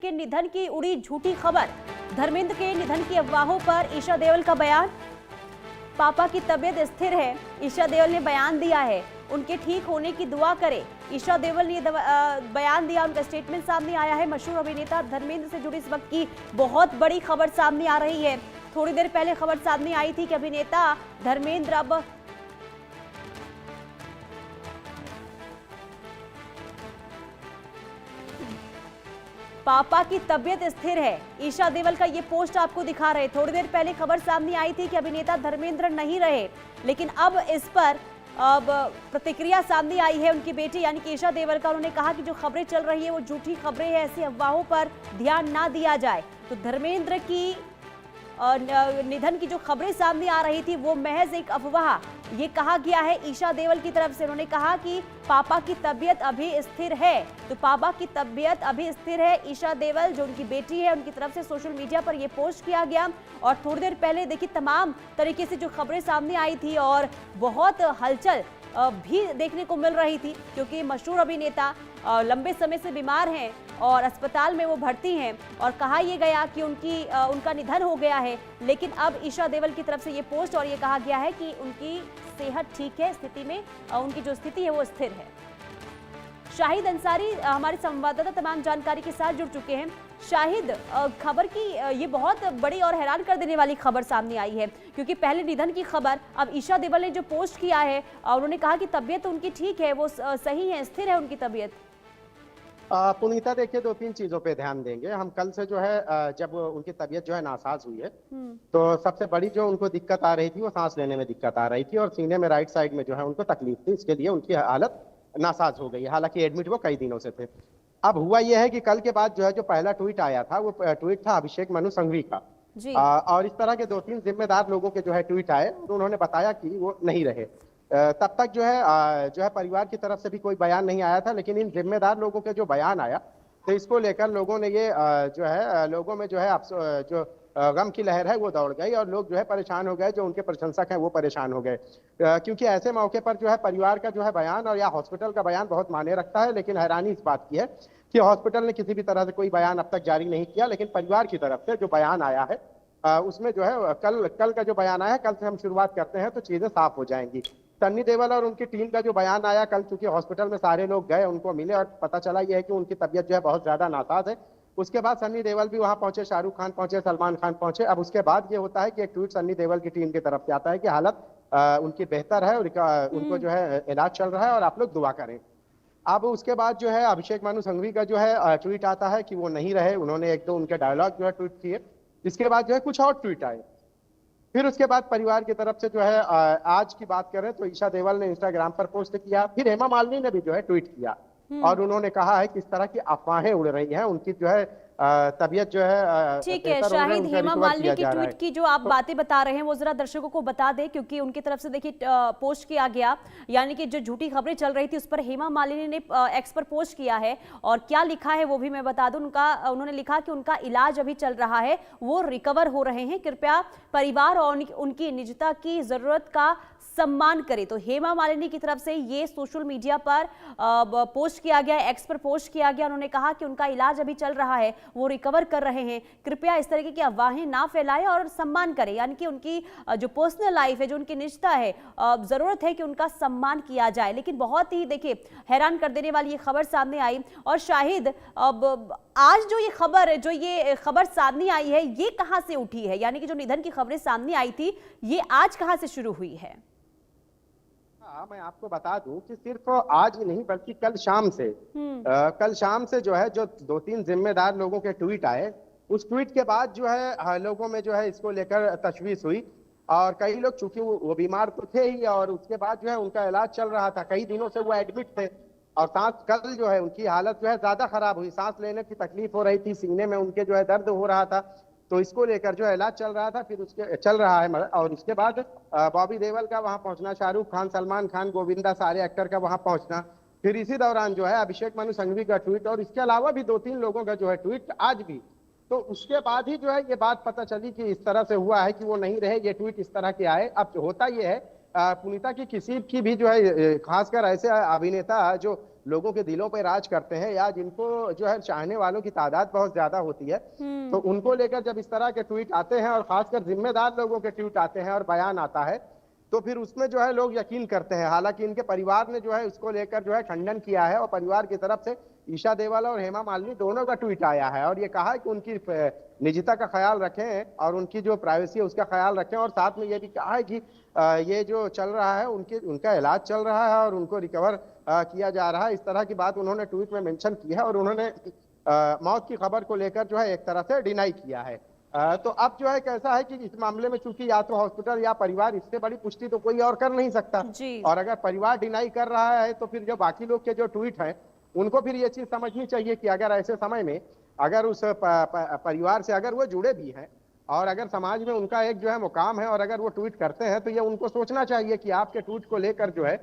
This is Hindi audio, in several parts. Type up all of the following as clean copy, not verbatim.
के निधन की उड़ी झूठी खबर। धर्मेंद्र के निधन की अफवाहों पर ईशा देओल का बयान। पापा की तबीयत स्थिर है, ईशा देओल ने बयान दिया है। उनके ठीक होने की दुआ करें, ईशा देओल ने बयान दिया। उनका स्टेटमेंट सामने आया है। मशहूर अभिनेता धर्मेंद्र से जुड़ी इस वक्त की बहुत बड़ी खबर सामने आ रही है। थोड़ी देर पहले खबर सामने आई थी कि अभिनेता धर्मेंद्र अब पापा की तबीयत स्थिर है। ईशा देओल का ये पोस्ट आपको दिखा रहे। थोड़ी देर पहले खबर सामने आई थी कि अभिनेता धर्मेंद्र नहीं रहे, लेकिन अब इस पर अब प्रतिक्रिया सामने आई है उनकी बेटी यानी कि ईशा देओल का। उन्होंने कहा कि जो खबरें चल रही है वो झूठी खबरें हैं, ऐसी अफवाहों पर ध्यान ना दिया जाए। तो धर्मेंद्र की निधन की जो खबरें सामने आ रही थी वो महज एक अफवाह, ये कहा गया है ईशा देओल की तरफ से। उन्होंने कहा कि पापा की तबीयत अभी स्थिर है, तो पापा की तबीयत अभी स्थिर है। ईशा देओल जो उनकी बेटी है, उनकी तरफ से सोशल मीडिया पर यह पोस्ट किया गया। और थोड़ी देर पहले देखिए तमाम तरीके से जो खबरें सामने आई थी और बहुत हलचल भी देखने को मिल रही थी, क्योंकि मशहूर अभिनेता लंबे समय से बीमार हैं और अस्पताल में वो भर्ती हैं और कहा यह गया कि उनका निधन हो गया है। लेकिन अब ईशा देओल की तरफ से ये पोस्ट और ये कहा गया है कि उनकी सेहत ठीक है, स्थिति में उनकी जो स्थिति है वो स्थिर है। शाहिद अंसारी हमारे संवाददाता तमाम जानकारी के साथ जुड़ चुके हैं। शाहिद, खबर की ये बहुत बड़ी और हैरान कर देने वाली खबर सामने आई है, क्योंकि पहले निधन की खबर, अब ईशा देओल ने जो पोस्ट किया है उन्होंने कहा कि तबीयत उनकी ठीक है, वो सही है, स्थिर है उनकी तबीयत। पुनीता देखिए, दो तीन चीजों पे ध्यान देंगे हम। कल से जो है जब उनकी तबीयत जो है नासाज हुई है, तो सबसे बड़ी जो उनको दिक्कत आ रही थी वो सांस लेने में दिक्कत आ रही थी और सीने में राइट साइड में जो है उनको तकलीफ थी। इसके लिए उनकी हालत नासाज हो गई। हालांकि एडमिट वो कई दिनों से थे। अब हुआ यह है कि कल के बाद जो है जो पहला ट्वीट आया था वो ट्वीट था अभिषेक मनु संघवी का। और इस तरह के दो तीन जिम्मेदार लोगों के जो है ट्वीट आए, तो उन्होंने बताया कि वो नहीं रहे। तब तक जो है परिवार की तरफ से भी कोई बयान नहीं आया था, लेकिन इन जिम्मेदार लोगों के जो बयान आया, तो इसको लेकर लोगों ने ये जो है लोगों में जो है जो गम की लहर है वो दौड़ गई और लोग जो है परेशान हो गए। जो उनके प्रशंसक हैं वो परेशान हो गए, क्योंकि ऐसे मौके पर जो है परिवार का जो है बयान और या हॉस्पिटल का बयान बहुत मायने रखता है। लेकिन हैरानी इस बात की है कि हॉस्पिटल ने किसी भी तरह से कोई बयान अब तक जारी नहीं किया, लेकिन परिवार की तरफ से जो बयान आया है उसमें जो है कल का जो बयान आया है, कल से हम शुरुआत करते हैं तो चीजें साफ हो जाएंगी। सन्नी देओल और उनकी टीम का जो बयान आया कल, चूंकि हॉस्पिटल में सारे लोग गए, उनको मिले और पता चला यह है कि उनकी तबीयत जो है बहुत ज्यादा नासाज है। उसके बाद सन्नी देओल भी वहां पहुंचे, शाहरुख खान पहुंचे, सलमान खान पहुंचे। अब उसके बाद ये होता है कि एक ट्वीट सन्नी देओल की टीम की तरफ से आता है कि हालत उनकी बेहतर है और उनको जो है इलाज चल रहा है और आप लोग दुआ करें। अब उसके बाद जो है अभिषेक मनु संघवी का जो है ट्वीट आता है कि वो नहीं रहे। उन्होंने एक दो उनके डायलॉग जो है ट्वीट किए। इसके बाद जो है कुछ और ट्वीट आए। फिर उसके बाद परिवार की तरफ से जो है आज की बात करें तो ईशा देओल ने इंस्टाग्राम पर पोस्ट किया, फिर हेमा मालिनी ने भी जो है ट्वीट किया और उन्होंने कहा है कि इस तरह की अफवाहें उड़ रही हैं, उनकी जो है तबीयत जो है ठीक है। शाहिद, हेमा मालिनी की ट्वीट की जो आप बातें बता रहे हैं वो जरा दर्शकों को बता दें, क्योंकि उनकी तरफ से देखिए पोस्ट किया गया, यानी कि जो झूठी खबरें चल रही थी उस पर हेमा मालिनी ने एक्स पर पोस्ट किया है। और क्या लिखा है वो भी मैं बता दूं। उन्होंने लिखा कि उनका इलाज अभी चल रहा है, वो रिकवर हो रहे हैं, कृपया परिवार और उनकी निजता की जरूरत का सम्मान करें। तो हेमा मालिनी की तरफ से ये सोशल मीडिया पर पोस्ट किया गया, एक्स पर पोस्ट किया गया। उन्होंने कहा कि उनका इलाज अभी चल रहा है, वो रिकवर कर रहे हैं, कृपया इस तरीके की अफवाहें ना फैलाएं और सम्मान करें। यानी कि उनकी जो पर्सनल लाइफ है, जो उनकी निजता है, जरूरत है कि उनका सम्मान किया जाए। लेकिन बहुत ही देखिए हैरान कर देने वाली ये खबर सामने आई। और शाहिद, अब आज जो ये खबर सामने आई है, ये कहां से उठी है? यानी कि जो निधन की खबरें सामने आई थी, ये आज कहां से शुरू हुई है? मैं आपको बता दूं कि सिर्फ आज ही नहीं बल्कि कल शाम से जो है जो दो तीन जिम्मेदार लोगों के ट्वीट आए, उस ट्वीट के बाद जो है लोगों में जो है इसको लेकर तशवीश हुई। और कई लोग, चूंकि वो बीमार तो थे ही और उसके बाद जो है उनका इलाज चल रहा था, कई दिनों से वो एडमिट थे और कल जो है उनकी हालत जो है ज्यादा खराब हुई, सांस लेने की तकलीफ हो रही थी, सीने में उनके जो है दर्द हो रहा था, तो इसको लेकर जो इलाज चल रहा था। फिर उसके चल रहा है और उसके बाद बॉबी देओल का वहां पहुंचना, शाहरुख खान, सलमान खान, गोविंदा, सारे एक्टर का वहां पहुंचना, फिर इसी दौरान जो है अभिषेक मनु संघवी का ट्वीट और इसके अलावा भी दो तीन लोगों का जो है ट्वीट आज भी। तो उसके बाद ही जो है ये बात पता चली कि इस तरह से हुआ है कि वो नहीं रहे, ये ट्वीट इस तरह के आए। अब होता ये है पुनीता की किसी की भी जो है खासकर ऐसे अभिनेता जो लोगों के दिलों पे राज करते हैं या जिनको जो है चाहने वालों की तादाद बहुत ज्यादा होती है, तो उनको लेकर जब इस तरह के ट्वीट आते हैं और खासकर जिम्मेदार लोगों के ट्वीट आते हैं और बयान आता है, तो फिर उसमें जो है लोग यकीन करते हैं। हालांकि इनके परिवार ने जो है उसको लेकर जो है खंडन किया है और परिवार की तरफ से ईशा देवाल और हेमा मालिनी दोनों का ट्वीट आया है और ये कहा है कि उनकी निजता का ख्याल रखें और उनकी जो प्राइवेसी है उसका ख्याल रखें, और साथ में ये भी कहा है कि ये जो चल रहा है उनका इलाज चल रहा है और उनको रिकवर किया जा रहा है। इस तरह की बात उन्होंने ट्वीट में मेंशन की है और उन्होंने मौत की खबर को लेकर जो है एक तरह से डिनाई किया है। तो अब जो है कैसा है कि इस मामले में चूंकि या तो हॉस्पिटल या परिवार, इससे बड़ी पुष्टि तो कोई और कर नहीं सकता, और अगर परिवार डिनाई कर रहा है तो फिर जो बाकी लोग के जो ट्वीट हैं उनको फिर ये चीज समझनी चाहिए कि अगर ऐसे समय में अगर उस परिवार से अगर वो जुड़े भी हैं और अगर समाज में उनका एक जो है मुकाम है और अगर वो ट्वीट करते हैं तो ये उनको सोचना चाहिए कि आपके ट्वीट को लेकर जो है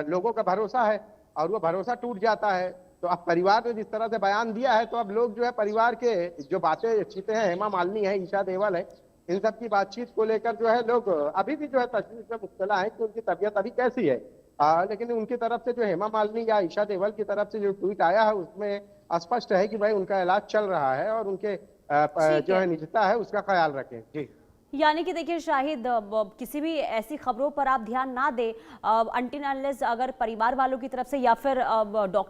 लोगों का भरोसा है और वो भरोसा टूट जाता है। तो अब परिवार ने जिस तरह से बयान दिया है तो अब लोग जो है परिवार के जो बातें चीते हैं, हेमा मालिनी है, ईशा देवल है, इन सब की बातचीत को लेकर जो है लोग अभी भी जो है तशवीश में मुब्तला है कि उनकी तबीयत अभी कैसी है। लेकिन उनकी तरफ से जो हेमा मालिनी या ईशा देवल की तरफ से जो ट्वीट आया है उसमें स्पष्ट है कि भाई उनका इलाज चल रहा है और उनके जो है निजता है उसका ख्याल रखें। जी, यानी कि देखिए शाहिद, किसी भी ऐसी खबरों पर आप ध्यान ना दें अनटिल अनलेस अगर परिवार वालों की तरफ से या फिर डॉक्टर